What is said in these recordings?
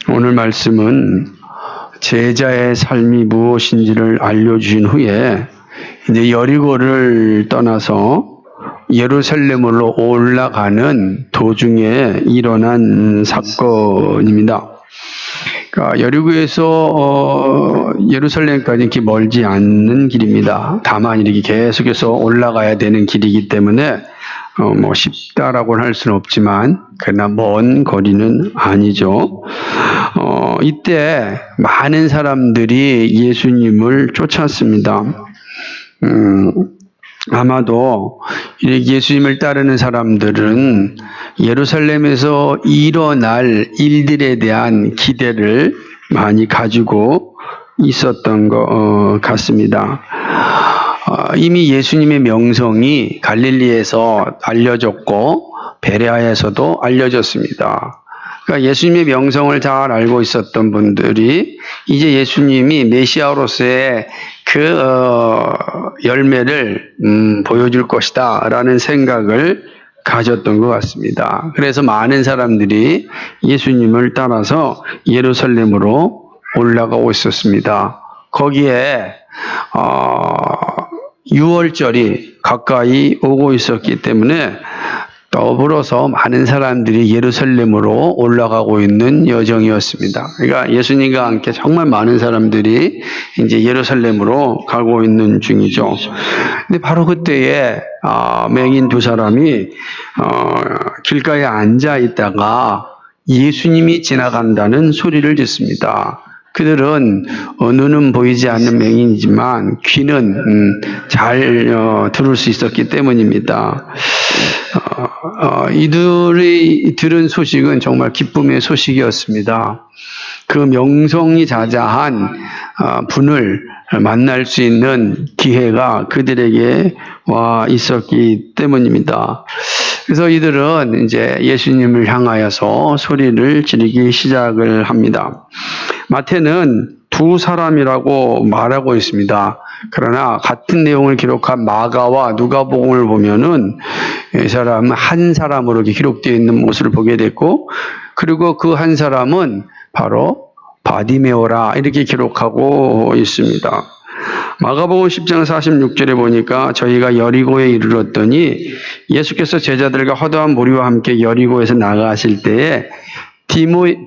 오늘 말씀은 제자의 삶이 무엇인지를 알려주신 후에 이제 여리고를 떠나서 예루살렘으로 올라가는 도중에 일어난 사건입니다. 그러니까 여리고에서 예루살렘까지 이렇게 멀지 않는 길입니다. 다만 이렇게 계속해서 올라가야 되는 길이기 때문에 쉽다라고는 할 수는 없지만 그러나 먼 거리는 아니죠. 이때 많은 사람들이 예수님을 쫓았습니다. 아마도 예수님을 따르는 사람들은 예루살렘에서 일어날 일들에 대한 기대를 많이 가지고 있었던 것 같습니다. 이미 예수님의 명성이 갈릴리에서 알려졌고 베레아에서도 알려졌습니다. 그러니까 예수님의 명성을 잘 알고 있었던 분들이 이제 예수님이 메시아로서의 그 열매를 보여줄 것이다 라는 생각을 가졌던 것 같습니다. 그래서 많은 사람들이 예수님을 따라서 예루살렘으로 올라가고 있었습니다. 거기에 유월절이 가까이 오고 있었기 때문에 더불어서 많은 사람들이 예루살렘으로 올라가고 있는 여정이었습니다. 그러니까 예수님과 함께 정말 많은 사람들이 이제 예루살렘으로 가고 있는 중이죠. 근데 바로 그때에 맹인 두 사람이 길가에 앉아 있다가 예수님이 지나간다는 소리를 듣습니다. 그들은 눈은 보이지 않는 맹인이지만 귀는 잘 들을 수 있었기 때문입니다. 이들이 들은 소식은 정말 기쁨의 소식이었습니다. 그 명성이 자자한 분을 만날 수 있는 기회가 그들에게 와 있었기 때문입니다. 그래서 이들은 이제 예수님을 향하여서 소리를 지르기 시작을 합니다. 마태는 두 사람이라고 말하고 있습니다. 그러나 같은 내용을 기록한 마가와 누가복음을 보면은 이 사람은 한 사람으로 기록되어 있는 모습을 보게 됐고, 그리고 그 한 사람은 바로 바디메오라 이렇게 기록하고 있습니다. 마가복음 10장 46절에 보니까 저희가 여리고에 이르렀더니 예수께서 제자들과 허다한 무리와 함께 여리고에서 나가실 때에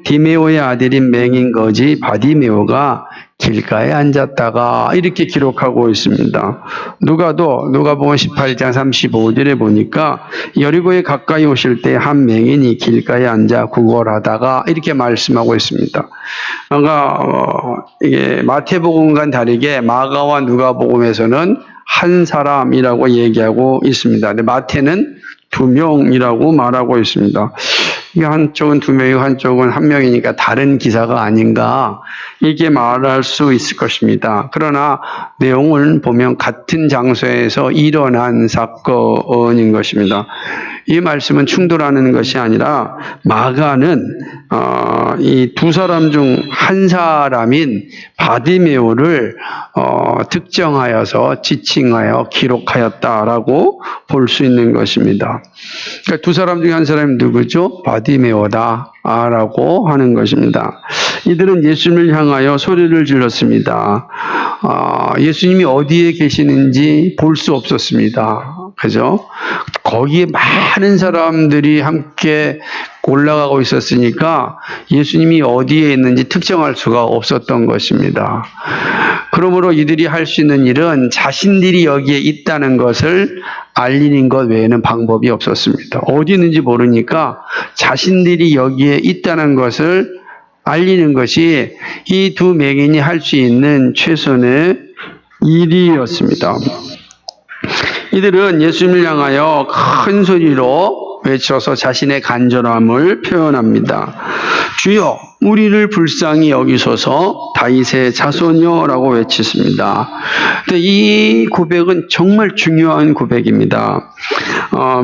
디메오의 아들인 맹인 거지 바디메오가 길가에 앉았다가 이렇게 기록하고 있습니다. 누가복음 18장 35절에 보니까 여리고에 가까이 오실 때 한 맹인이 길가에 앉아 구걸하다가 이렇게 말씀하고 있습니다. 뭔가 이게 마태복음과는 다르게 마가와 누가복음에서는 한 사람이라고 얘기하고 있습니다. 근데 마태는 두 명이라고 말하고 있습니다. 이게 한쪽은 두 명이고 한쪽은 한 명이니까 다른 기사가 아닌가 이렇게 말할 수 있을 것입니다. 그러나 내용을 보면 같은 장소에서 일어난 사건인 것입니다. 이 말씀은 충돌하는 것이 아니라 마가는 이 두 사람 중 한 사람인 바디메오를 특정하여서 지칭하여 기록하였다라고 볼 수 있는 것입니다. 그러니까 두 사람 중에 한 사람이 누구죠? 바디메오다 라고 하는 것입니다. 이들은 예수님을 향하여 소리를 질렀습니다. 예수님이 어디에 계시는지 볼 수 없었습니다. 그죠? 거기에 많은 사람들이 함께 올라가고 있었으니까 예수님이 어디에 있는지 특정할 수가 없었던 것입니다. 그러므로 이들이 할 수 있는 일은 자신들이 여기에 있다는 것을 알리는 것 외에는 방법이 없었습니다. 어디 있는지 모르니까 자신들이 여기에 있다는 것을 알리는 것이 이 두 맹인이 할 수 있는 최선의 일이었습니다. 이들은 예수님을 향하여 큰 소리로 외쳐서 자신의 간절함을 표현합니다. 주여, 우리를 불쌍히 여기소서 다윗의 자손이여라고 외쳤습니다. 이 고백은 정말 중요한 고백입니다.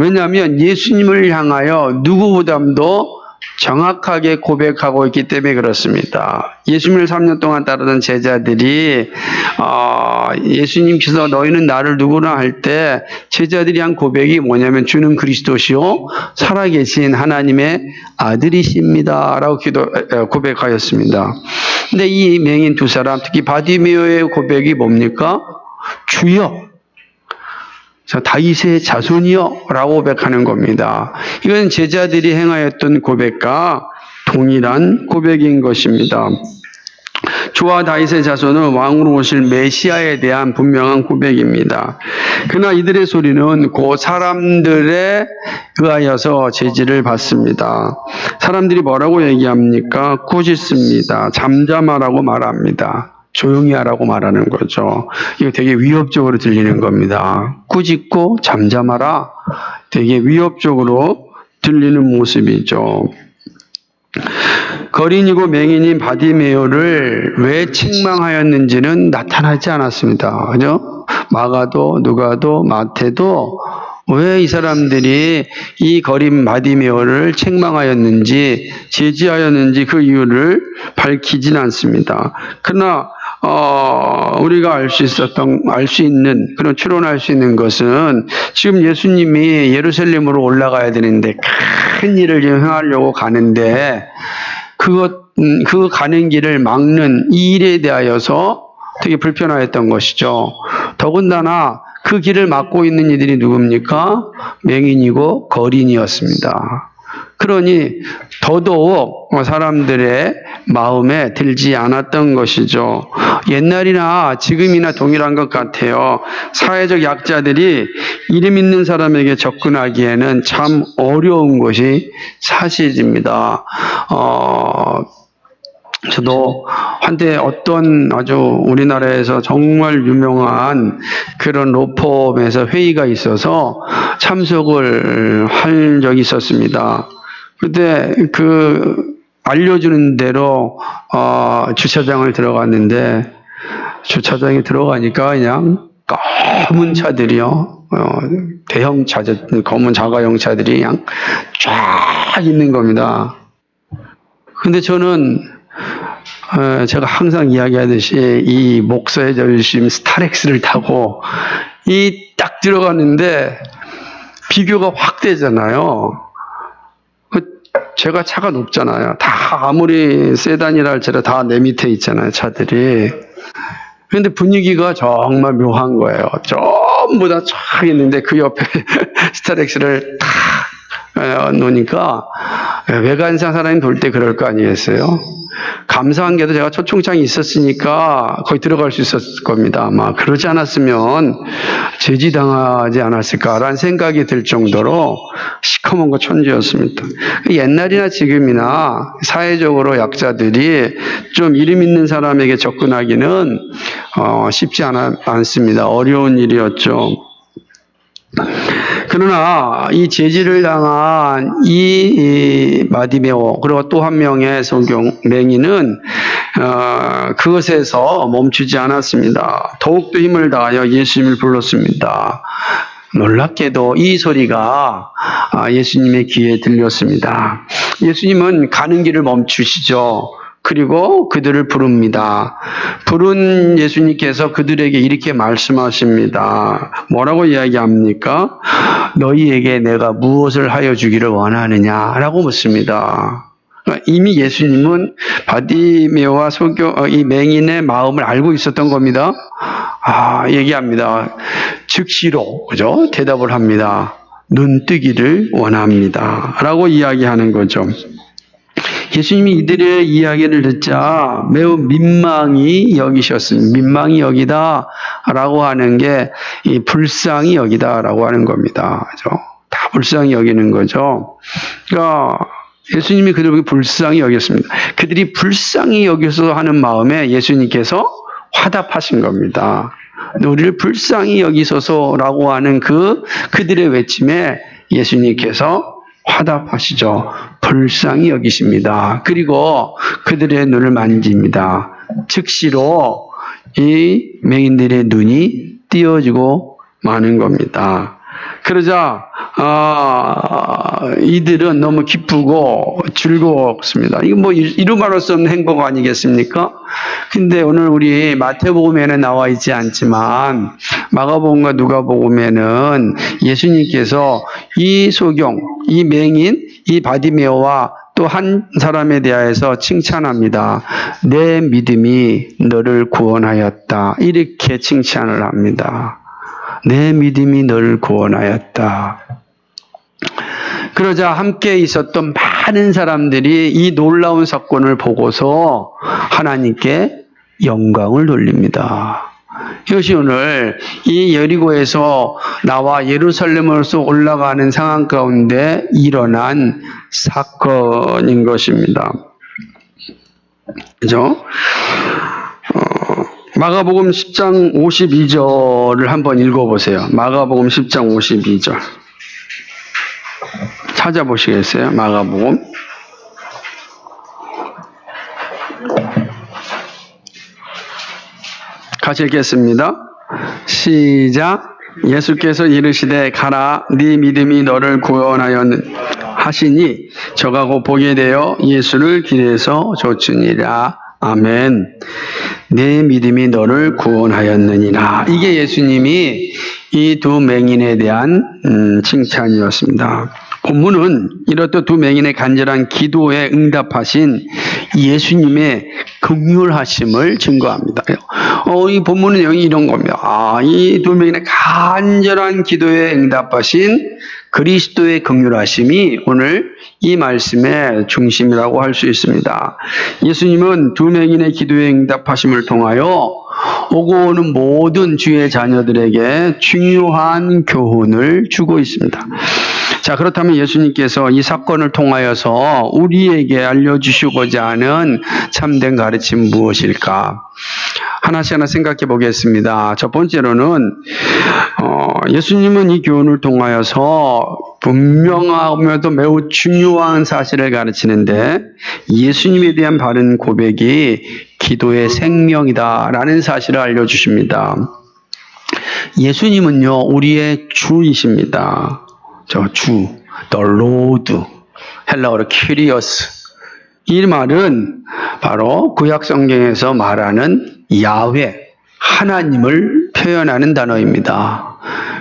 왜냐하면 예수님을 향하여 누구보다도 정확하게 고백하고 있기 때문에 그렇습니다. 예수님을 3년 동안 따르던 제자들이 예수님께서 너희는 나를 누구나 할 때 제자들이 한 고백이 뭐냐면 주는 그리스도시요 살아계신 하나님의 아들이십니다 라고 고백하였습니다. 근데 이 맹인 두 사람, 특히 바디메오의 고백이 뭡니까? 주여, 다윗의 자손이여 라고 고백하는 겁니다. 이건 제자들이 행하였던 고백과 동일한 고백인 것입니다. 주와 다윗의 자손은 왕으로 오실 메시아에 대한 분명한 고백입니다. 그러나 이들의 소리는 그 사람들에 의하여서 제지를 받습니다. 사람들이 뭐라고 얘기합니까? 꾸짖습니다. 잠잠하라고 말합니다. 조용히 하라고 말하는 거죠. 이거 되게 위협적으로 들리는 겁니다. 꾸짖고 잠잠하라. 되게 위협적으로 들리는 모습이죠. 거린이고 맹인인 바디메오를 왜 책망하였는지는 나타나지 않았습니다. 그죠? 마가도, 누가도, 마태도 왜 이 사람들이 이 거린 바디메오를 책망하였는지, 제지하였는지 그 이유를 밝히진 않습니다. 그러나 우리가 알 수 있는, 그런 추론할 수 있는 것은 지금 예수님이 예루살렘으로 올라가야 되는데 큰 일을 행하려고 가는데 그 가는 길을 막는 이 일에 대하여서 되게 불편하였던 것이죠. 더군다나 그 길을 막고 있는 이들이 누굽니까? 맹인이고 거린이었습니다. 그러니 더더욱 사람들의 마음에 들지 않았던 것이죠. 옛날이나 지금이나 동일한 것 같아요. 사회적 약자들이 이름 있는 사람에게 접근하기에는 참 어려운 것이 사실입니다. 저도 한때 어떤 아주 우리나라에서 정말 유명한 그런 로펌에서 회의가 있어서 참석을 한 적이 있었습니다. 그때 알려주는 대로 주차장을 들어갔는데 주차장에 들어가니까 그냥 검은 차들이요, 대형 차, 검은 자가용 차들이 그냥 쫙 있는 겁니다. 근데 저는 제가 항상 이야기하듯이 이 목서의 자존심 스타렉스를 타고 딱 들어갔는데 비교가 확 되잖아요. 제가 차가 높잖아요. 다 아무리 세단이라 할지라도 다 내 밑에 있잖아요, 차들이. 그런데 분위기가 정말 묘한 거예요. 전부 다 쫙 있는데 그 옆에 스타렉스를 탁 놓으니까 외관상 사람이 볼 때 그럴 거 아니겠어요? 감사한 게도 제가 초청장이 있었으니까 거기 들어갈 수 있었을 겁니다. 아마 그러지 않았으면 제지당하지 않았을까라는 생각이 들 정도로 시커먼 거 천지였습니다. 옛날이나 지금이나 사회적으로 약자들이 좀 이름 있는 사람에게 접근하기는 쉽지 않습니다. 어려운 일이었죠. 그러나 이 제지를 당한 이 바디메오, 그리고 또 한 명의 맹인은 그것에서 멈추지 않았습니다. 더욱더 힘을 다하여 예수님을 불렀습니다. 놀랍게도 이 소리가 예수님의 귀에 들렸습니다. 예수님은 가는 길을 멈추시죠. 그리고 그들을 부릅니다. 부른 예수님께서 그들에게 이렇게 말씀하십니다. 뭐라고 이야기합니까? 너희에게 내가 무엇을 하여 주기를 원하느냐라고 묻습니다. 이미 예수님은 바디메오와 이 맹인의 마음을 알고 있었던 겁니다. 얘기합니다. 즉시로, 그죠? 대답을 합니다. 눈뜨기를 원합니다. 라고 이야기하는 거죠. 예수님이 이들의 이야기를 듣자 매우 민망히 여기셨습니다. 민망히 여기다 라고 하는 게 이 불쌍히 여기다 라고 하는 겁니다. 그죠? 다 불쌍히 여기는 거죠. 그러니까 예수님이 그들에게 불쌍히 여겼습니다. 그들이 불쌍히 여겨서 하는 마음에 예수님께서 화답하신 겁니다. 우리를 불쌍히 여기소서라고 하는 그들의 외침에 예수님께서 화답하시죠. 불쌍히 여기십니다. 그리고 그들의 눈을 만집니다. 즉시로 이 맹인들의 눈이 띄어지고 마는 겁니다. 그러자 이들은 너무 기쁘고 즐거웠습니다. 이거 뭐 이루 말할 수 없는 행복 아니겠습니까? 근데 오늘 우리 마태복음에는 나와 있지 않지만 마가복음과 누가복음에는 예수님께서 이 소경, 이 맹인, 이 바디메오와 또 한 사람에 대하여서 칭찬합니다. 내 믿음이 너를 구원하였다. 이렇게 칭찬을 합니다. 내 믿음이 너를 구원하였다. 그러자 함께 있었던 많은 사람들이 이 놀라운 사건을 보고서 하나님께 영광을 돌립니다. 이것이 오늘 이 여리고에서 나와 예루살렘으로서 올라가는 상황 가운데 일어난 사건인 것입니다. 그죠? 마가복음 10장 52절을 한번 읽어보세요. 마가복음 10장 52절. 찾아보시겠어요? 마가복음. 같이 읽겠습니다. 시작. 예수께서 이르시되 가라 네 믿음이 너를 구원하여 하시니 저가 곧 보게 되어 예수를 길에서 쫓으니라. 아멘. 내 믿음이 너를 구원하였느니라. 이게 예수님이 이 두 맹인에 대한 칭찬이었습니다. 본문은 이렇듯 두 맹인의 간절한 기도에 응답하신 예수님의 긍휼하심을 증거합니다. 이 본문은 여기 이런 겁니다. 이 두 맹인의 간절한 기도에 응답하신 그리스도의 긍휼하심이 오늘 이 말씀의 중심이라고 할 수 있습니다. 예수님은 두 맹인의 기도에 응답하심을 통하여 오고 오는 모든 주의 자녀들에게 중요한 교훈을 주고 있습니다. 자, 그렇다면 예수님께서 이 사건을 통하여서 우리에게 알려주시고자 하는 참된 가르침은 무엇일까? 하나씩 생각해 보겠습니다. 첫 번째로는 예수님은 이 교훈을 통하여서 분명하면서도 매우 중요한 사실을 가르치는데 예수님에 대한 바른 고백이 기도의 생명이다라는 사실을 알려주십니다. 예수님은요, 우리의 주이십니다. 저 주, the Lord, 헬라어로 kyrios. 이 말은 바로 구약 성경에서 말하는 야훼, 하나님을 표현하는 단어입니다.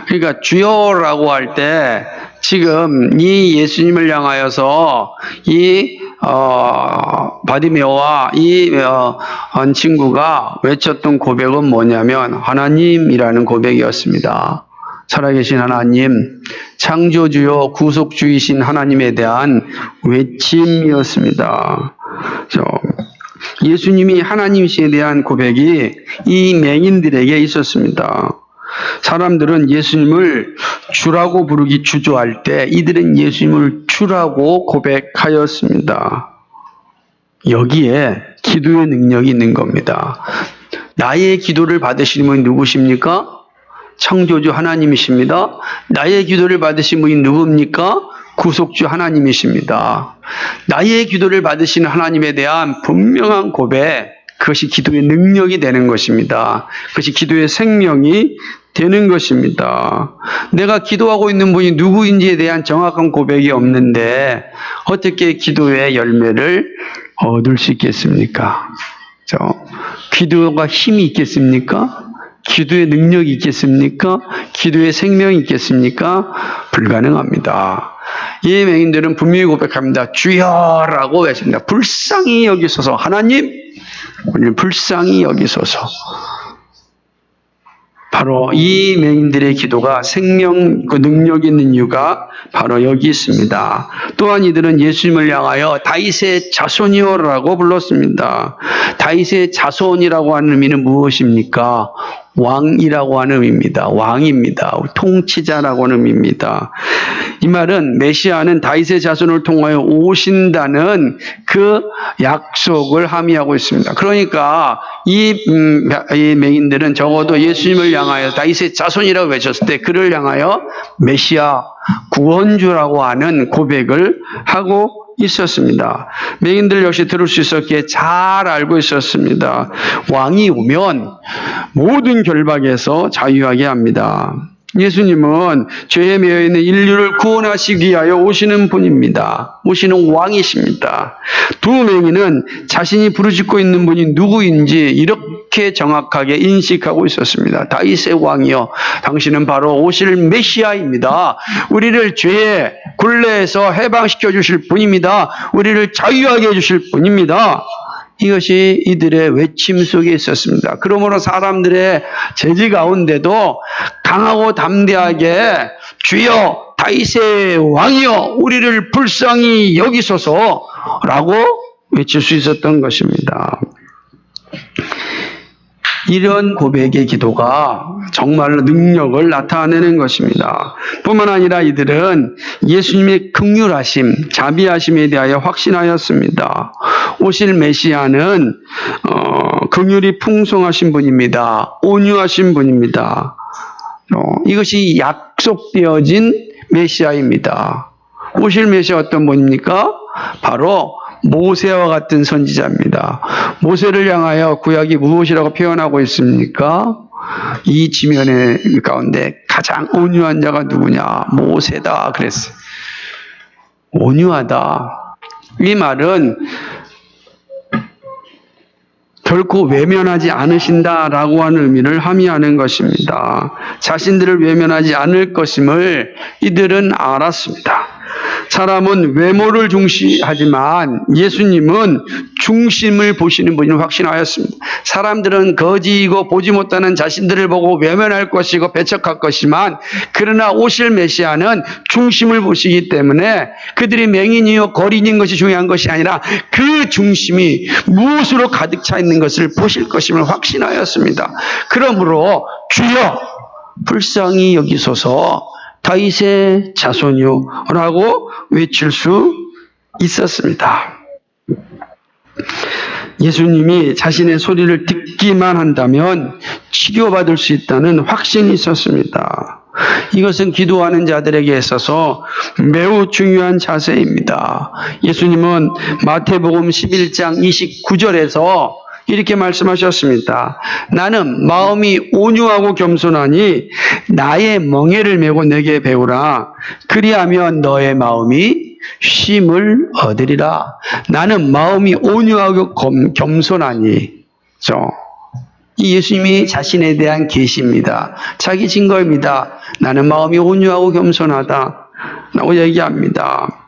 그러니까 주여라고 할 때 지금 이 예수님을 향하여서 이 바디메오와 이 친구가 외쳤던 고백은 뭐냐면 하나님이라는 고백이었습니다. 살아계신 하나님, 창조주요 구속주이신 하나님에 대한 외침이었습니다. 예수님이 하나님이시에 대한 고백이 이 맹인들에게 있었습니다. 사람들은 예수님을 주라고 부르기 주저할 때 이들은 예수님을 주라고 고백하였습니다. 여기에 기도의 능력이 있는 겁니다. 나의 기도를 받으시는 분이 누구십니까? 창조주 하나님이십니다. 나의 기도를 받으신 분이 누굽니까? 구속주 하나님이십니다. 나의 기도를 받으시는 하나님에 대한 분명한 고백, 그것이 기도의 능력이 되는 것입니다. 그것이 기도의 생명이 되는 것입니다. 내가 기도하고 있는 분이 누구인지에 대한 정확한 고백이 없는데 어떻게 기도의 열매를 얻을 수 있겠습니까? 기도가 힘이 있겠습니까? 기도의 능력이 있겠습니까? 기도의 생명이 있겠습니까? 불가능합니다. 이 맹인들은 분명히 고백합니다. 주여라고 외칩니다. 불쌍히 여기소서. 하나님, 우리를 불쌍히 여기소서. 바로 이 맹인들의 기도가 생명, 그 능력이 있는 이유가 바로 여기 있습니다. 또한 이들은 예수님을 향하여 다윗의 자손이요라고 불렀습니다. 다윗의 자손이라고 하는 의미는 무엇입니까? 왕이라고 하는 의미입니다. 왕입니다. 통치자라고 하는 의미입니다. 이 말은 메시아는 다윗의 자손을 통하여 오신다는 그 약속을 함의하고 있습니다. 그러니까 이 맹인들은 적어도 예수님을 향하여 다윗의 자손이라고 외쳤을 때 그를 향하여 메시아 구원주라고 하는 고백을 하고 있었습니다. 맹인들 역시 들을 수 있었기에 잘 알고 있었습니다. 왕이 오면 모든 결박에서 자유하게 합니다. 예수님은 죄에 매여 있는 인류를 구원하시기 위하여 오시는 분입니다. 오시는 왕이십니다. 두 맹인은 자신이 부르짖고 있는 분이 누구인지 이렇게 정확하게 인식하고 있었습니다. 다윗의 왕이여, 당신은 바로 오실 메시아입니다. 우리를 죄의 굴레에서 해방시켜 주실 분입니다. 우리를 자유하게 해주실 분입니다. 이것이 이들의 외침 속에 있었습니다. 그러므로 사람들의 제지 가운데도 강하고 담대하게 주여 다윗의 왕이여 우리를 불쌍히 여기소서라고 외칠 수 있었던 것입니다. 이런 고백의 기도가 정말로 능력을 나타내는 것입니다. 뿐만 아니라 이들은 예수님의 긍휼하심, 자비하심에 대하여 확신하였습니다. 오실 메시아는 긍휼이 풍성하신 분입니다. 온유하신 분입니다. 이것이 약속되어진 메시아입니다. 오실 메시아 어떤 분입니까? 바로 모세와 같은 선지자입니다. 모세를 향하여 구약이 무엇이라고 표현하고 있습니까? 이 지면의 가운데 가장 온유한 자가 누구냐? 모세다 그랬어요. 온유하다. 이 말은 결코 외면하지 않으신다라고 하는 의미를 함의하는 것입니다. 자신들을 외면하지 않을 것임을 이들은 알았습니다. 사람은 외모를 중시하지만 예수님은 중심을 보시는 분을 확신하였습니다. 사람들은 거지이고 보지 못하는 자신들을 보고 외면할 것이고 배척할 것이지만 그러나 오실 메시아는 중심을 보시기 때문에 그들이 맹인이요 거린인 것이 중요한 것이 아니라 그 중심이 무엇으로 가득 차 있는 것을 보실 것임을 확신하였습니다. 그러므로 주여 불쌍히 여기소서 다윗의 자손이요라고 외칠 수 있었습니다. 예수님이 자신의 소리를 듣기만 한다면 치료받을 수 있다는 확신이 있었습니다. 이것은 기도하는 자들에게 있어서 매우 중요한 자세입니다. 예수님은 마태복음 11장 29절에서 이렇게 말씀하셨습니다. 나는 마음이 온유하고 겸손하니 나의 멍에를 메고 내게 배우라. 그리하면 너의 마음이 쉼을 얻으리라. 나는 마음이 온유하고 겸손하니. 이 예수님이 자신에 대한 계시입니다. 자기 증거입니다. 나는 마음이 온유하고 겸손하다 라고 얘기합니다.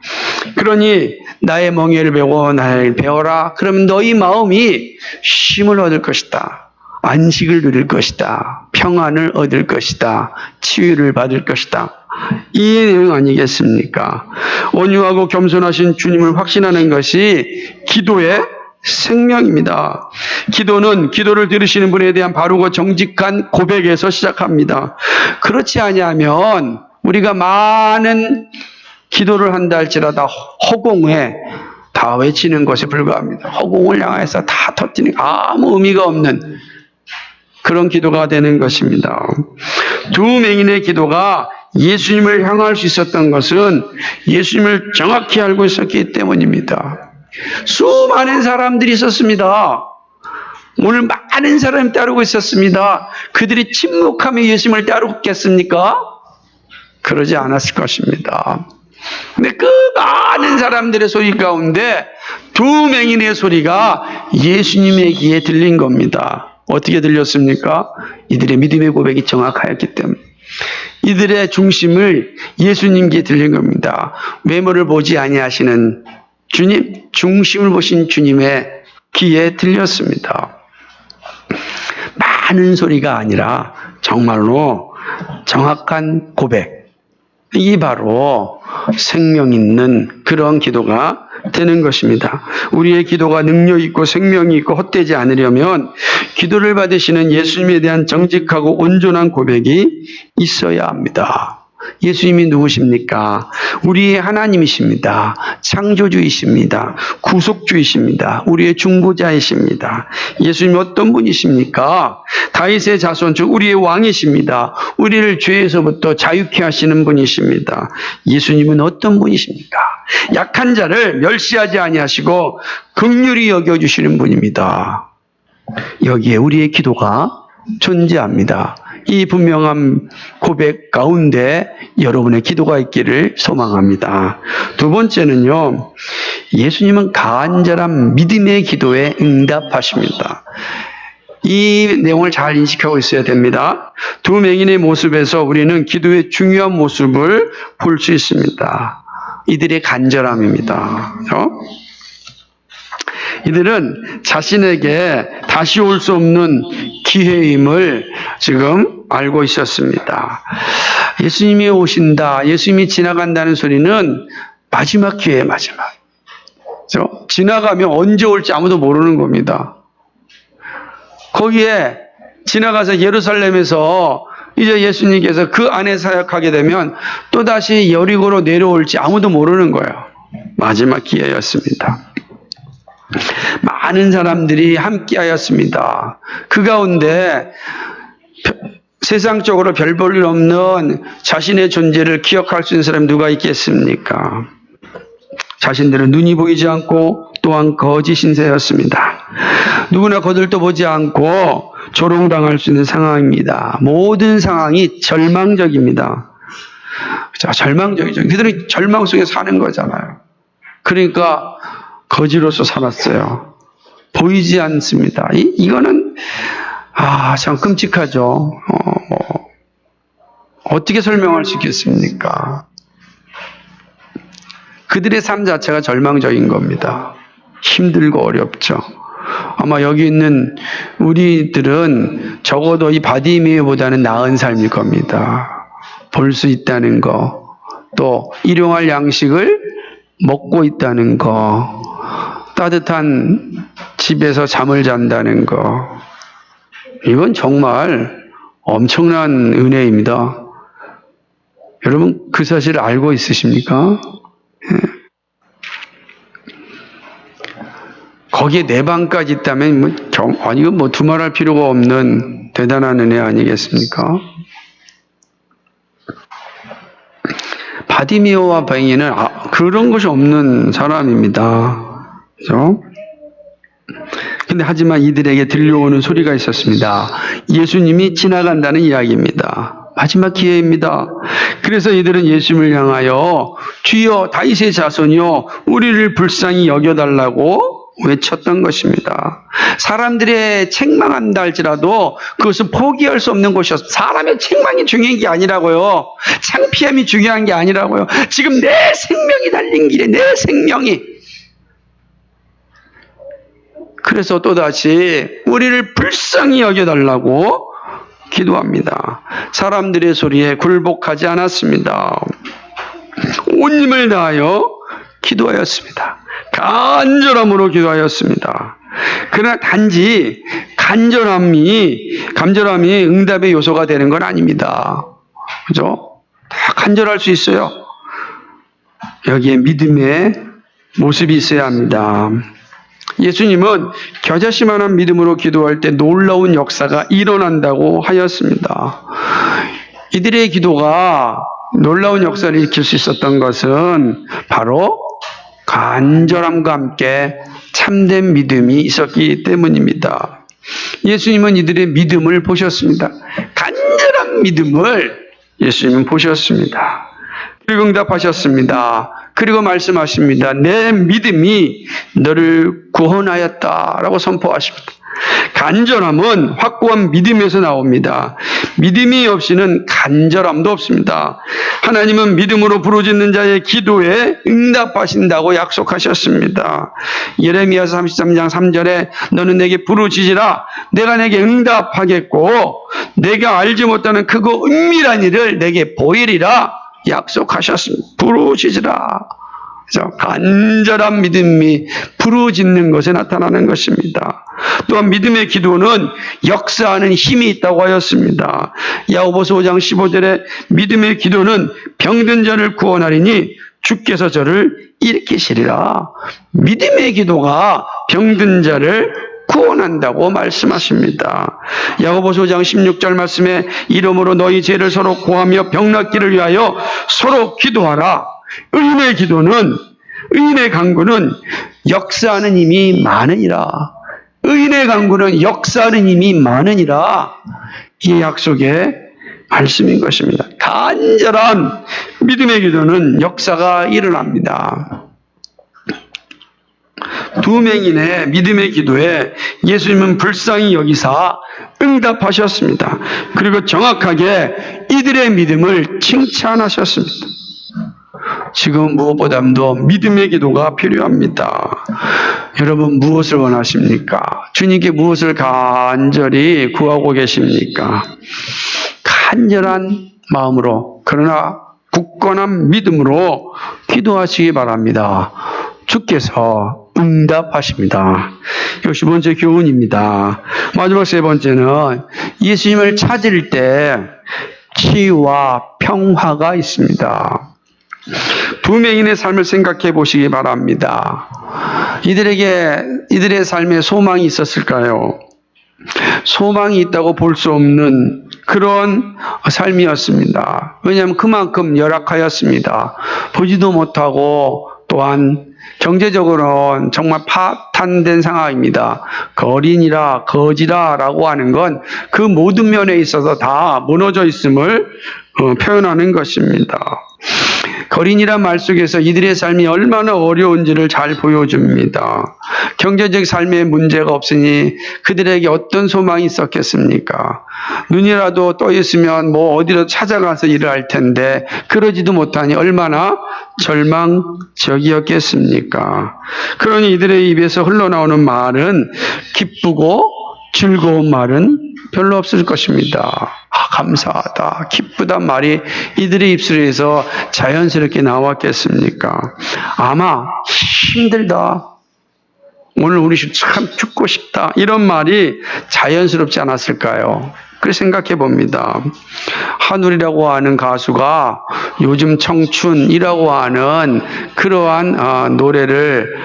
그러니 나의 멍에를 메고 나를 배워라. 그러면 너희 마음이 쉼을 얻을 것이다. 안식을 누릴 것이다. 평안을 얻을 것이다. 치유를 받을 것이다. 이 내용 아니겠습니까? 온유하고 겸손하신 주님을 확신하는 것이 기도의 생명입니다. 기도는 기도를 들으시는 분에 대한 바르고 정직한 고백에서 시작합니다. 그렇지 아니하면 우리가 많은 기도를 한다 할지라도 허공에 다 외치는 것에 불과합니다. 허공을 향해서 다 터뜨리는 아무 의미가 없는 그런 기도가 되는 것입니다. 두 맹인의 기도가 예수님을 향할 수 있었던 것은 예수님을 정확히 알고 있었기 때문입니다. 수많은 사람들이 있었습니다. 오늘 많은 사람이 따르고 있었습니다. 그들이 침묵하며 예수님을 따르겠습니까? 그러지 않았을 것입니다. 근데 그 많은 사람들의 소리 가운데 두 맹인의 소리가 예수님의 귀에 들린 겁니다. 어떻게 들렸습니까? 이들의 믿음의 고백이 정확하였기 때문에. 이들의 중심을 예수님께 들린 겁니다. 외모를 보지 아니하시는 주님, 중심을 보신 주님의 귀에 들렸습니다. 많은 소리가 아니라 정말로 정확한 고백. 이 바로 생명 있는 그런 기도가 되는 것입니다. 우리의 기도가 능력 있고 생명이 있고 헛되지 않으려면 기도를 받으시는 예수님에 대한 정직하고 온전한 고백이 있어야 합니다. 예수님이 누구십니까? 우리의 하나님이십니다. 창조주이십니다. 구속주이십니다. 우리의 중보자이십니다. 예수님이 어떤 분이십니까? 다윗의 자손 즉 우리의 왕이십니다. 우리를 죄에서부터 자유케 하시는 분이십니다. 예수님은 어떤 분이십니까? 약한 자를 멸시하지 아니하시고 긍휼히 여겨주시는 분입니다. 여기에 우리의 기도가 존재합니다. 이 분명한 고백 가운데 여러분의 기도가 있기를 소망합니다. 두 번째는요, 예수님은 간절한 믿음의 기도에 응답하십니다. 이 내용을 잘 인식하고 있어야 됩니다. 두 맹인의 모습에서 우리는 기도의 중요한 모습을 볼 수 있습니다. 이들의 간절함입니다. 이들은 자신에게 다시 올 수 없는 기회임을 지금 알고 있었습니다. 예수님이 오신다, 예수님이 지나간다는 소리는 마지막 기회의 마지막. 지나가면 언제 올지 아무도 모르는 겁니다. 거기에 지나가서 예루살렘에서 이제 예수님께서 그 안에 사역하게 되면 또다시 여리고로 내려올지 아무도 모르는 거예요. 마지막 기회였습니다. 많은 사람들이 함께하였습니다. 그 가운데 세상적으로 별 볼 일 없는 자신의 존재를 기억할 수 있는 사람이 누가 있겠습니까? 자신들은 눈이 보이지 않고 또한 거짓 신세였습니다. 누구나 거들떠 보지 않고 조롱당할 수 있는 상황입니다. 모든 상황이 절망적입니다. 절망적이죠. 그들은 절망 속에 사는 거잖아요. 그러니까 거지로서 살았어요. 보이지 않습니다. 이거는 참 끔찍하죠. 어떻게 설명할 수 있겠습니까? 그들의 삶 자체가 절망적인 겁니다. 힘들고 어렵죠. 아마 여기 있는 우리들은 적어도 이 바디메오보다는 나은 삶일 겁니다. 볼 수 있다는 거, 또 일용할 양식을 먹고 있다는 거, 따뜻한 집에서 잠을 잔다는 거, 이건 정말 엄청난 은혜입니다. 여러분 그 사실을 알고 있으십니까? 거기에 내 방까지 있다면 이건 두말할 필요가 없는 대단한 은혜 아니겠습니까? 바디메오와 뱅이는 그런 것이 없는 사람입니다. 그렇죠? 근데 하지만 이들에게 들려오는 소리가 있었습니다. 예수님이 지나간다는 이야기입니다. 마지막 기회입니다. 그래서 이들은 예수님을 향하여 주여 다윗의 자손이여 우리를 불쌍히 여겨달라고 외쳤던 것입니다. 사람들의 책망한다 할지라도 그것은 포기할 수 없는 것이었어요. 사람의 책망이 중요한 게 아니라고요. 창피함이 중요한 게 아니라고요. 지금 내 생명이 달린 길에 내 생명이. 그래서 또다시 우리를 불쌍히 여겨달라고 기도합니다. 사람들의 소리에 굴복하지 않았습니다. 온 힘을 다하여 기도하였습니다. 간절함으로 기도하였습니다. 그러나 단지 간절함이 응답의 요소가 되는 건 아닙니다. 그죠? 다 간절할 수 있어요. 여기에 믿음의 모습이 있어야 합니다. 예수님은 겨자씨만한 믿음으로 기도할 때 놀라운 역사가 일어난다고 하였습니다. 이들의 기도가 놀라운 역사를 일으킬 수 있었던 것은 바로 간절함과 함께 참된 믿음이 있었기 때문입니다. 예수님은 이들의 믿음을 보셨습니다. 간절한 믿음을 예수님은 보셨습니다. 그리고 응답하셨습니다. 그리고 말씀하십니다. 내 믿음이 너를 구원하였다라고 선포하십니다. 간절함은 확고한 믿음에서 나옵니다. 믿음이 없이는 간절함도 없습니다. 하나님은 믿음으로 부르짖는 자의 기도에 응답하신다고 약속하셨습니다. 예레미야서 33장 3절에 너는 내게 부르짖으라 내가 내게 응답하겠고 내가 알지 못하는 크고 은밀한 일을 내게 보이리라 약속하셨습니다. 부르짖으라. 그래서 간절한 믿음이 부르짖는 것에 나타나는 것입니다. 또한 믿음의 기도는 역사하는 힘이 있다고 하였습니다. 야고보서 5장 15절에 믿음의 기도는 병든 자를 구원하리니 주께서 저를 일으키시리라. 믿음의 기도가 병든 자를 구원한다고 말씀하십니다. 야고보서 5장 16절 말씀에 이러므로 너희 죄를 서로 고하며 병낫기를 위하여 서로 기도하라. 의인의 간구는 역사하는 힘이 많으니라. 의인의 간구는 역사하는 힘이 많으니라. 이 약속에 말씀인 것입니다. 간절한 믿음의 기도는 역사가 일어납니다. 두 맹인의 믿음의 기도에 예수님은 불쌍히 여기사 응답하셨습니다. 그리고 정확하게 이들의 믿음을 칭찬하셨습니다. 지금 무엇보다도 믿음의 기도가 필요합니다. 여러분 무엇을 원하십니까? 주님께 무엇을 간절히 구하고 계십니까? 간절한 마음으로 그러나 굳건한 믿음으로 기도하시기 바랍니다. 주께서 응답하십니다. 이것이 두 번째 교훈입니다. 마지막 세 번째는 예수님을 찾을 때 치유와 평화가 있습니다. 두 맹인의 삶을 생각해 보시기 바랍니다. 이들의 삶에 소망이 있었을까요? 소망이 있다고 볼 수 없는 그런 삶이었습니다. 왜냐하면 그만큼 열악하였습니다. 보지도 못하고 또한 경제적으로는 정말 파탄된 상황입니다. 거린이라 거지라라고 하는 건 그 모든 면에 있어서 다 무너져 있음을 표현하는 것입니다. 거린이란 말 속에서 이들의 삶이 얼마나 어려운지를 잘 보여줍니다. 경제적 삶에 문제가 없으니 그들에게 어떤 소망이 있었겠습니까? 눈이라도 떠 있으면 뭐 어디로 찾아가서 일을 할 텐데 그러지도 못하니 얼마나 절망적이었겠습니까? 그러니 이들의 입에서 흘러나오는 말은 기쁘고 즐거운 말은 별로 없을 것입니다. 감사하다, 기쁘단 말이 이들의 입술에서 자연스럽게 나왔겠습니까? 아마 힘들다, 오늘 우리 참 죽고 싶다, 이런 말이 자연스럽지 않았을까요? 그렇게 생각해 봅니다. 한울이라고 하는 가수가 요즘 청춘이라고 하는 그러한 노래를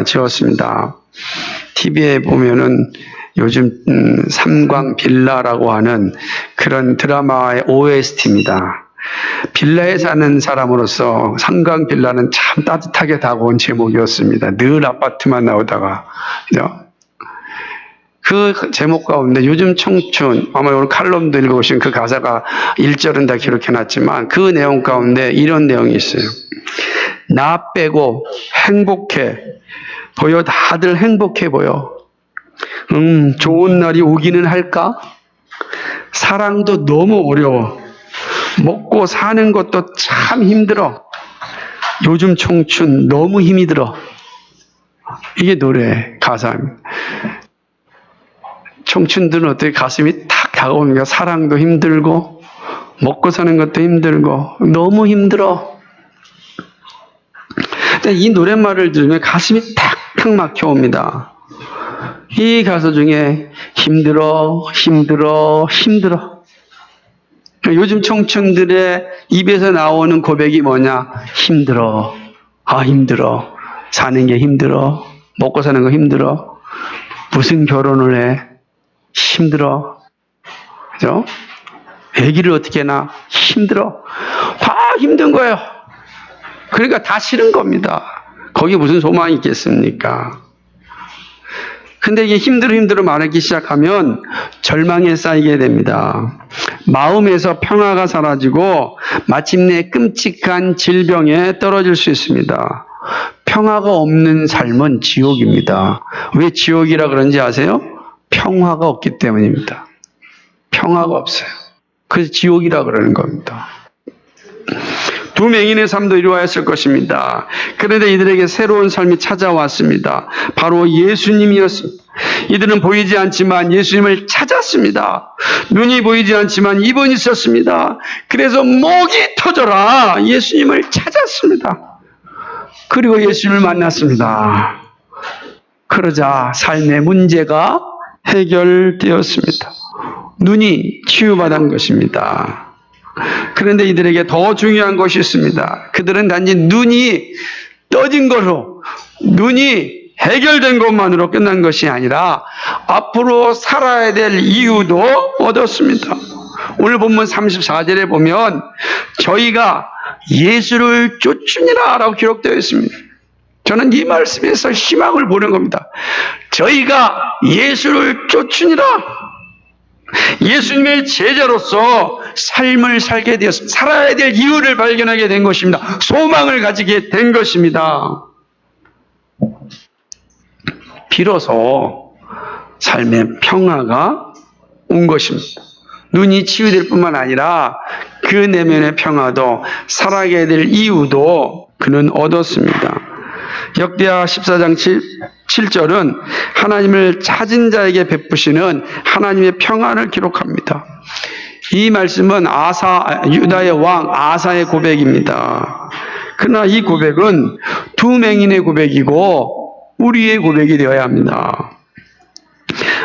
지었습니다. TV에 보면은 요즘 삼광 빌라라고 하는 그런 드라마의 OST입니다. 빌라에 사는 사람으로서 삼광 빌라는 참 따뜻하게 다가온 제목이었습니다. 늘 아파트만 나오다가. 그죠? 그 제목 가운데 요즘 청춘, 아마 오늘 칼럼도 읽어보시면 그 가사가 1절은 다 기록해놨지만 그 내용 가운데 이런 내용이 있어요. 나 빼고 행복해 보여. 다들 행복해 보여. 좋은 날이 오기는 할까? 사랑도 너무 어려워. 먹고 사는 것도 참 힘들어. 요즘 청춘 너무 힘이 들어. 이게 노래 가사입니다. 청춘들은 어떻게 가슴이 탁 다가옵니까? 사랑도 힘들고 먹고 사는 것도 힘들고 너무 힘들어. 이 노랫말을 들으면 가슴이 탁탁 막혀옵니다. 이 가사 중에 힘들어. 요즘 청춘들의 입에서 나오는 고백이 뭐냐? 힘들어. 힘들어. 사는 게 힘들어. 먹고 사는 거 힘들어. 무슨 결혼을 해? 힘들어. 그죠? 아기를 어떻게 낳아? 힘들어. 다 힘든 거예요. 그러니까 다 싫은 겁니다. 거기에 무슨 소망이 있겠습니까? 근데 이게 힘들어 말하기 시작하면 절망에 쌓이게 됩니다. 마음에서 평화가 사라지고 마침내 끔찍한 질병에 떨어질 수 있습니다. 평화가 없는 삶은 지옥입니다. 왜 지옥이라 그런지 아세요? 평화가 없기 때문입니다. 평화가 없어요. 그래서 지옥이라 그러는 겁니다. 두 맹인의 삶도 이루어졌을 것입니다. 그런데 이들에게 새로운 삶이 찾아왔습니다. 바로 예수님이었습니다. 이들은 보이지 않지만 예수님을 찾았습니다. 눈이 보이지 않지만 입은 있었습니다. 그래서 목이 터져라 예수님을 찾았습니다. 그리고 예수님을 만났습니다. 그러자 삶의 문제가 해결되었습니다. 눈이 치유받은 것입니다. 그런데 이들에게 더 중요한 것이 있습니다. 그들은 단지 눈이 떠진 것으로, 눈이 해결된 것만으로 끝난 것이 아니라 앞으로 살아야 될 이유도 얻었습니다. 오늘 본문 34절에 보면 저희가 예수를 쫓으니라 라고 기록되어 있습니다. 저는 이 말씀에서 희망을 보는 겁니다. 저희가 예수를 쫓으니라. 예수님의 제자로서 삶을 살게 되었습니다. 살아야 될 이유를 발견하게 된 것입니다. 소망을 가지게 된 것입니다. 비로소 삶의 평화가 온 것입니다. 눈이 치유될 뿐만 아니라 그 내면의 평화도 살아가야 될 이유도 그는 얻었습니다. 역대하 14장 7절은 하나님을 찾은 자에게 베푸시는 하나님의 평안을 기록합니다. 이 말씀은 유다의 왕 아사의 고백입니다. 그러나 이 고백은 두 맹인의 고백이고 우리의 고백이 되어야 합니다.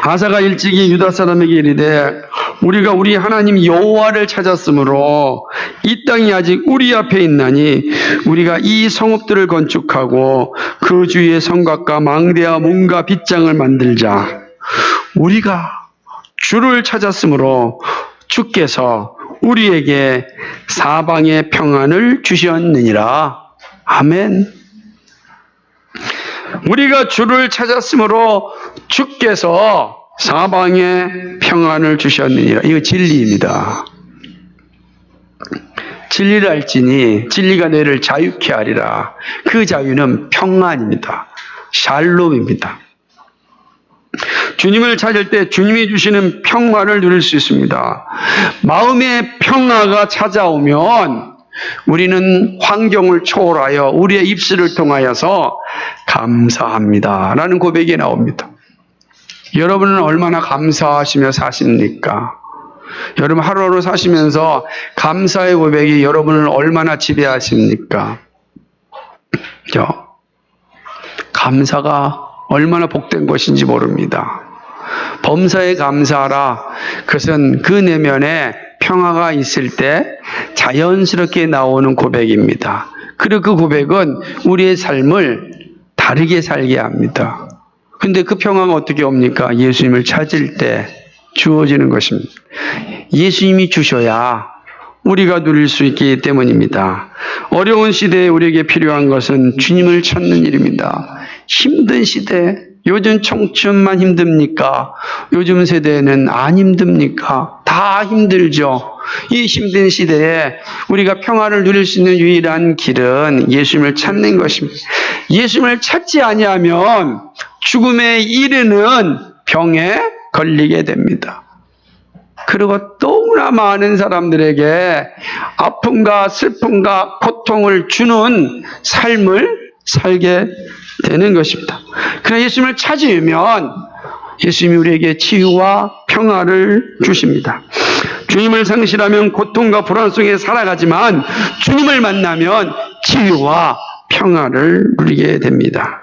아사가 일찍이 유다 사람에게 이르되 우리가 우리 하나님 여호와를 찾았으므로 이 땅이 아직 우리 앞에 있나니 우리가 이 성읍들을 건축하고 그 주위에 성곽과 망대와 문과 빗장을 만들자. 우리가 주를 찾았으므로 주께서 우리에게 사방의 평안을 주셨느니라. 아멘. 우리가 주를 찾았으므로 주께서 사방에 평안을 주셨느니라. 이거 진리입니다. 진리를 알지니 진리가 너희를 자유케 하리라. 그 자유는 평안입니다. 샬롬입니다. 주님을 찾을 때 주님이 주시는 평화를 누릴 수 있습니다. 마음의 평화가 찾아오면 우리는 환경을 초월하여 우리의 입술을 통하여서 감사합니다 라는 고백이 나옵니다. 여러분은 얼마나 감사하시며 사십니까? 여러분 하루하루 사시면서 감사의 고백이 여러분을 얼마나 지배하십니까? 감사가 얼마나 복된 것인지 모릅니다. 범사에 감사하라. 그것은 그 내면에 평화가 있을 때 자연스럽게 나오는 고백입니다. 그리고 그 고백은 우리의 삶을 다르게 살게 합니다. 근데 그 평화가 어떻게 옵니까? 예수님을 찾을 때 주어지는 것입니다. 예수님이 주셔야 우리가 누릴 수 있기 때문입니다. 어려운 시대에 우리에게 필요한 것은 주님을 찾는 일입니다. 힘든 시대, 요즘 청춘만 힘듭니까? 요즘 세대는 안 힘듭니까? 다 힘들죠. 이 힘든 시대에 우리가 평화를 누릴 수 있는 유일한 길은 예수님을 찾는 것입니다. 예수님을 찾지 아니하면 죽음에 이르는 병에 걸리게 됩니다. 그리고 너무나 많은 사람들에게 아픔과 슬픔과 고통을 주는 삶을 살게 되는 것입니다. 그러나 예수님을 찾으면 예수님이 우리에게 치유와 평화를 주십니다. 주님을 상실하면 고통과 불안 속에 살아가지만 주님을 만나면 치유와 평화를 누리게 됩니다.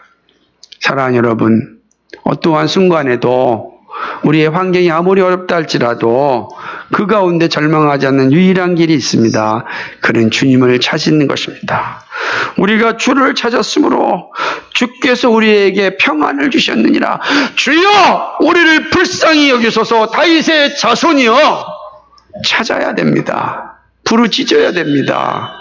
사랑하는 여러분, 어떠한 순간에도 우리의 환경이 아무리 어렵다 할지라도 그 가운데 절망하지 않는 유일한 길이 있습니다. 그는 주님을 찾는 것입니다. 우리가 주를 찾았으므로 주께서 우리에게 평안을 주셨느니라. 주여 우리를 불쌍히 여기소서. 다윗의 자손이여 찾아야 됩니다. 부르짖어야 됩니다.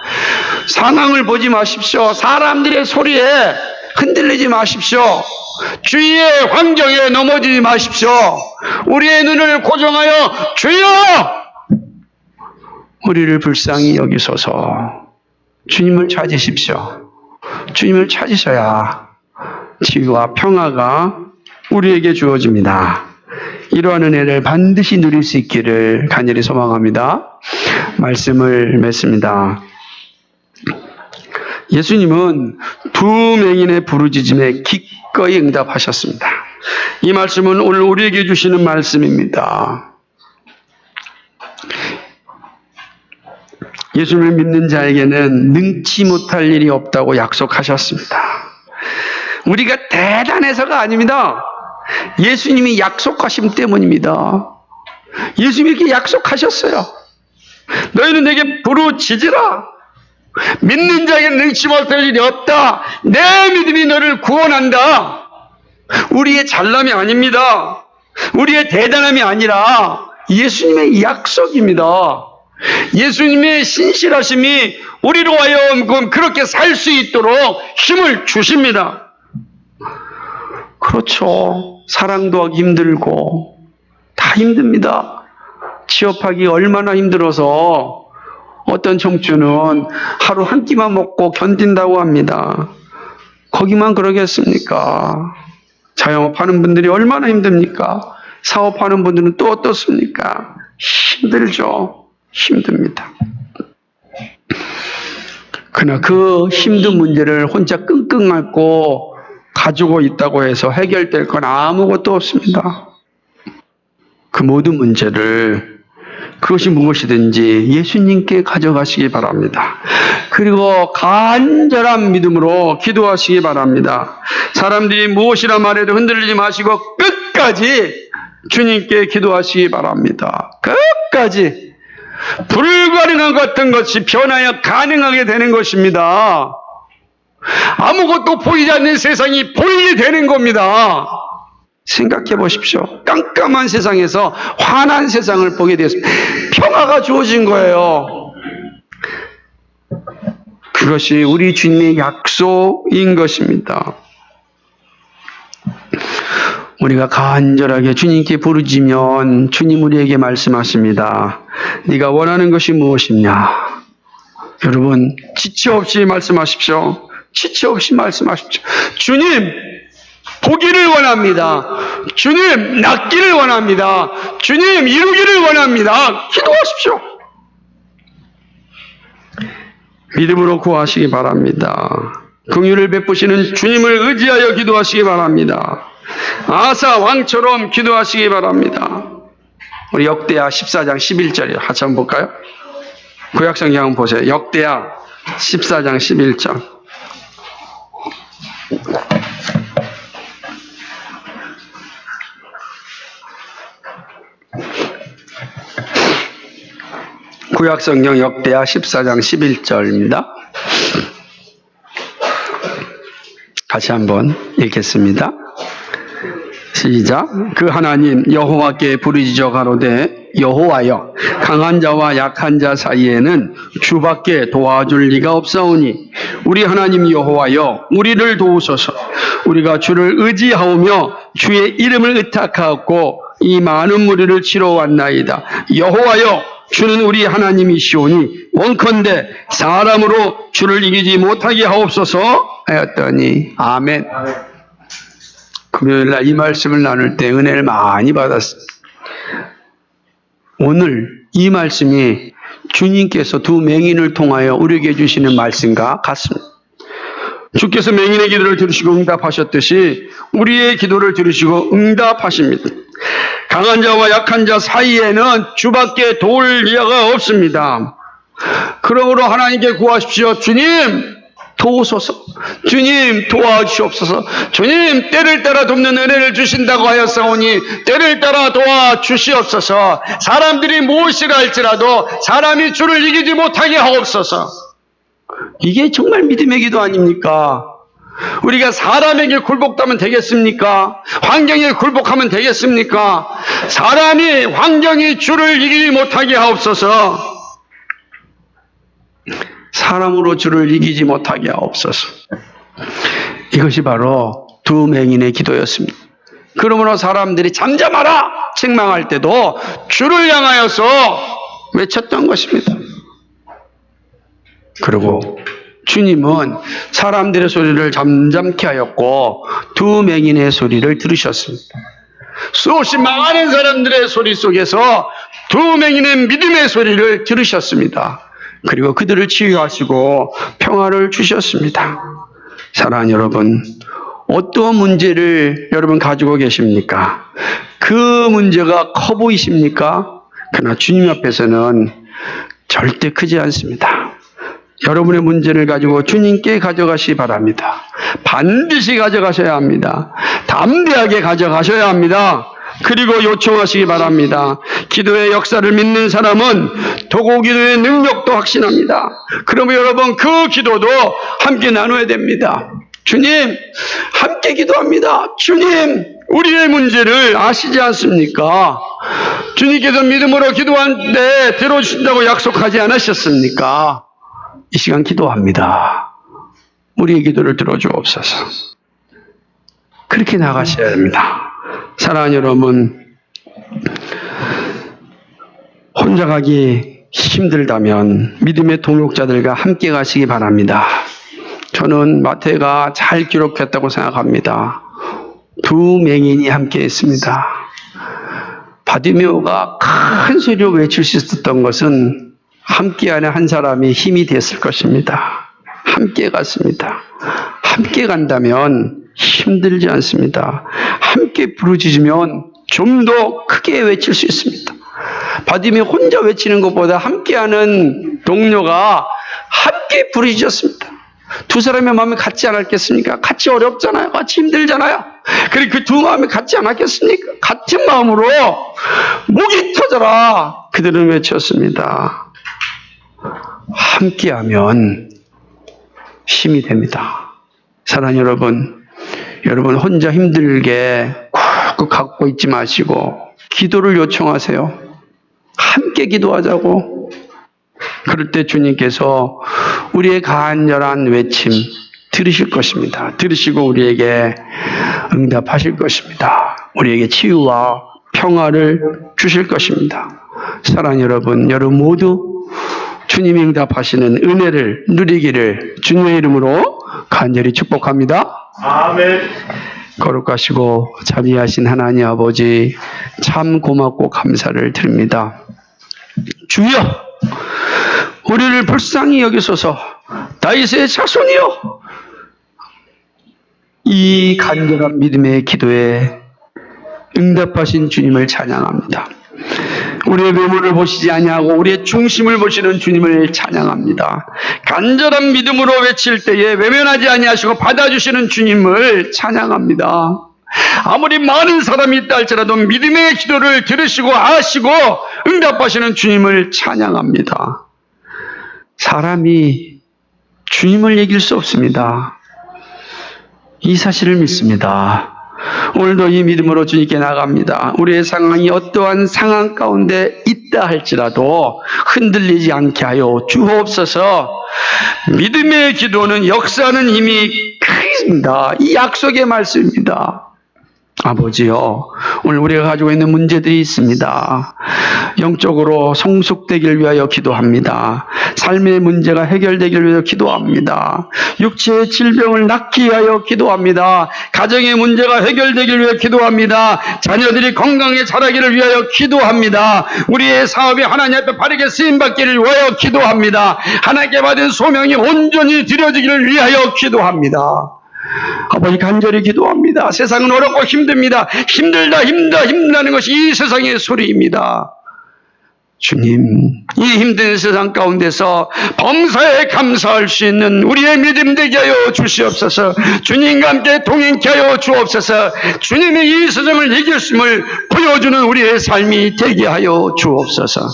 상황을 보지 마십시오. 사람들의 소리에 흔들리지 마십시오. 주위의 환경에 넘어지지 마십시오. 우리의 눈을 고정하여 주여 우리를 불쌍히 여기소서. 주님을 찾으십시오. 주님을 찾으셔야 치유와 평화가 우리에게 주어집니다. 이러한 은혜를 반드시 누릴 수 있기를 간절히 소망합니다. 말씀을 맺습니다. 예수님은 두 맹인의 부르짖음에 기꺼이 응답하셨습니다. 이 말씀은 오늘 우리에게 주시는 말씀입니다. 예수님을 믿는 자에게는 능치 못할 일이 없다고 약속하셨습니다. 우리가 대단해서가 아닙니다. 예수님이 약속하심 때문입니다. 예수님이 이렇게 약속하셨어요. 너희는 내게 부르짖으라. 믿는 자에게 능치 못할 일이 없다. 내 믿음이 너를 구원한다. 우리의 잘남이 아닙니다. 우리의 대단함이 아니라 예수님의 약속입니다. 예수님의 신실하심이 우리로 하여금 그렇게 살 수 있도록 힘을 주십니다. 그렇죠. 사랑도 하기 힘들고 다 힘듭니다. 취업하기 얼마나 힘들어서 어떤 청춘은 하루 한 끼만 먹고 견딘다고 합니다. 거기만 그러겠습니까? 자영업하는 분들이 얼마나 힘듭니까? 사업하는 분들은 또 어떻습니까? 힘들죠. 힘듭니다. 그러나 그 힘든 문제를 혼자 끙끙 앓고 가지고 있다고 해서 해결될 건 아무것도 없습니다. 그 모든 문제를 그것이 무엇이든지 예수님께 가져가시기 바랍니다. 그리고 간절한 믿음으로 기도하시기 바랍니다. 사람들이 무엇이라 말해도 흔들리지 마시고 끝까지 주님께 기도하시기 바랍니다. 끝까지. 불가능한 같은 것이 변하여 가능하게 되는 것입니다. 아무것도 보이지 않는 세상이 보이게 되는 겁니다. 생각해 보십시오. 깜깜한 세상에서 환한 세상을 보게 되었습니다. 평화가 주어진 거예요. 그것이 우리 주님의 약속인 것입니다. 우리가 간절하게 주님께 부르짖으면 주님 우리에게 말씀하십니다. 네가 원하는 것이 무엇이냐? 여러분 지체 없이 말씀하십시오. 지체 없이 말씀하십시오. 주님 보기를 원합니다. 주님 낫기를 원합니다. 주님 이루기를 원합니다. 기도하십시오. 믿음으로 구하시기 바랍니다. 긍휼을 베푸시는 주님을 의지하여 기도하시기 바랍니다. 아사 왕처럼 기도하시기 바랍니다. 우리 역대하 14장 11절이요. 같이 한번 볼까요? 구약성경 한번 보세요. 역대하 14장 11절. 구약성경 역대하 14장 11절입니다. 같이 한번 읽겠습니다. 시작. 그 하나님 여호와께 부르짖어 가로되 여호와여 강한 자와 약한 자 사이에는 주밖에 도와줄 리가 없사오니 우리 하나님 여호와여 우리를 도우소서. 우리가 주를 의지하오며 주의 이름을 의탁하였고 이 많은 무리를 치러 왔나이다. 여호와여 주는 우리 하나님이시오니 원컨대 사람으로 주를 이기지 못하게 하옵소서 하였더니 아멘. 금요일날 이 말씀을 나눌 때 은혜를 많이 받았습니다. 오늘 이 말씀이 주님께서 두 맹인을 통하여 우리에게 주시는 말씀과 같습니다. 주께서 맹인의 기도를 들으시고 응답하셨듯이 우리의 기도를 들으시고 응답하십니다. 강한 자와 약한 자 사이에는 주밖에 도울 리가 없습니다. 그러므로 하나님께 구하십시오. 주님 도우소서. 주님 도와주시옵소서. 주님 때를 따라 돕는 은혜를 주신다고 하였사오니 때를 따라 도와주시옵소서. 사람들이 무엇이라 할지라도 사람이 주를 이기지 못하게 하옵소서. 이게 정말 믿음의 기도 아닙니까? 우리가 사람에게 굴복하면 되겠습니까? 환경에 굴복하면 되겠습니까? 사람이 환경이 주를 이기지 못하게 하옵소서. 사람으로 주를 이기지 못하게 하옵소서. 이것이 바로 두 맹인의 기도였습니다. 그러므로 사람들이 잠잠하라 책망할 때도 주를 향하여서 외쳤던 것입니다. 그리고 주님은 사람들의 소리를 잠잠케 하였고 두 맹인의 소리를 들으셨습니다. 수없이 많은 사람들의 소리 속에서 두 맹인의 믿음의 소리를 들으셨습니다. 그리고 그들을 치유하시고 평화를 주셨습니다. 사랑하는 여러분, 어떤 문제를 여러분 가지고 계십니까? 그 문제가 커 보이십니까? 그러나 주님 앞에서는 절대 크지 않습니다. 여러분의 문제를 가지고 주님께 가져가시기 바랍니다. 반드시 가져가셔야 합니다. 담대하게 가져가셔야 합니다. 그리고 요청하시기 바랍니다. 기도의 역사를 믿는 사람은 도구 기도의 능력도 확신합니다. 그러면 여러분 그 기도도 함께 나눠야 됩니다. 주님, 함께 기도합니다. 주님, 우리의 문제를 아시지 않습니까? 주님께서 믿음으로 기도하는데 들어주신다고 약속하지 않으셨습니까? 이 시간 기도합니다. 우리의 기도를 들어주옵소서. 그렇게 나가셔야 됩니다. 사랑하는 여러분, 혼자 가기 힘들다면 믿음의 동역자들과 함께 가시기 바랍니다. 저는 마태가 잘 기록했다고 생각합니다. 두 맹인이 함께 했습니다. 바디메오가 큰 소리로 외칠 수 있었던 것은 함께하는 한 사람이 힘이 됐을 것입니다. 함께 갔습니다. 함께 간다면 힘들지 않습니다. 함께 부르짖으면 좀 더 크게 외칠 수 있습니다. 바디메오 혼자 외치는 것보다 함께하는 동료가 함께 부르짖었습니다. 두 사람의 마음이 같지 않았겠습니까? 같이 어렵잖아요. 같이 힘들잖아요. 그리고 그 두 마음이 같지 않았겠습니까? 같은 마음으로 목이 터져라 그들은 외쳤습니다. 함께하면 힘이 됩니다. 사랑하는 여러분 혼자 힘들게 꾹꾹 갖고 있지 마시고 기도를 요청하세요. 함께 기도하자고. 그럴 때 주님께서 우리의 간절한 외침 들으실 것입니다. 들으시고 우리에게 응답하실 것입니다. 우리에게 치유와 평화를 주실 것입니다. 사랑하는 여러분 모두 주님이 응답하시는 은혜를 누리기를 주님의 이름으로 간절히 축복합니다. 아멘. 거룩하시고 자비하신 하나님 아버지 참 고맙고 감사를 드립니다. 주여 우리를 불쌍히 여기소서. 다윗의 자손이여 이 간절한 믿음의 기도에 응답하신 주님을 찬양합니다. 우리의 외모를 보시지 아니하고 우리의 중심을 보시는 주님을 찬양합니다. 간절한 믿음으로 외칠 때에 외면하지 아니하시고 받아주시는 주님을 찬양합니다. 아무리 많은 사람이 있다 할지라도 믿음의 기도를 들으시고 아시고 응답하시는 주님을 찬양합니다. 사람이 주님을 이길 수 없습니다. 이 사실을 믿습니다. 오늘도 이 믿음으로 주님께 나갑니다. 우리의 상황이 어떠한 상황 가운데 있다 할지라도 흔들리지 않게 하여 주옵소서. 믿음의 기도는 역사하는 힘이 크습니다. 이 약속의 말씀입니다. 아버지요, 오늘 우리가 가지고 있는 문제들이 있습니다. 영적으로 성숙되기를 위하여 기도합니다. 삶의 문제가 해결되기를 위하여 기도합니다. 육체의 질병을 낫기 위하여 기도합니다. 가정의 문제가 해결되기를 위하여 기도합니다. 자녀들이 건강에 자라기를 위하여 기도합니다. 우리의 사업이 하나님 앞에 바르게 쓰임받기를 위하여 기도합니다. 하나님께 받은 소명이 온전히 드려지기를 위하여 기도합니다. 아버지 간절히 기도합니다. 세상은 어렵고 힘듭니다. 힘들다는 것이 이 세상의 소리입니다. 주님, 이 힘든 세상 가운데서 범사에 감사할 수 있는 우리의 믿음 되게 하여 주시옵소서. 주님과 함께 동행케 하여 주옵소서. 주님이 이 세상을 이길 수를 보여주는 우리의 삶이 되게 하여 주옵소서.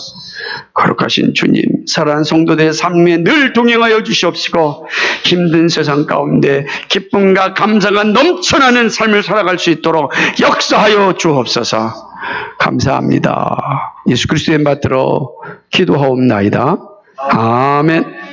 거룩하신 주님, 사랑하는 성도들의 삶에 늘 동행하여 주시옵시고 힘든 세상 가운데 기쁨과 감사가 넘쳐나는 삶을 살아갈 수 있도록 역사하여 주옵소서. 감사합니다. 예수 그리스도의 이름 받들어 기도하옵나이다. 아멘.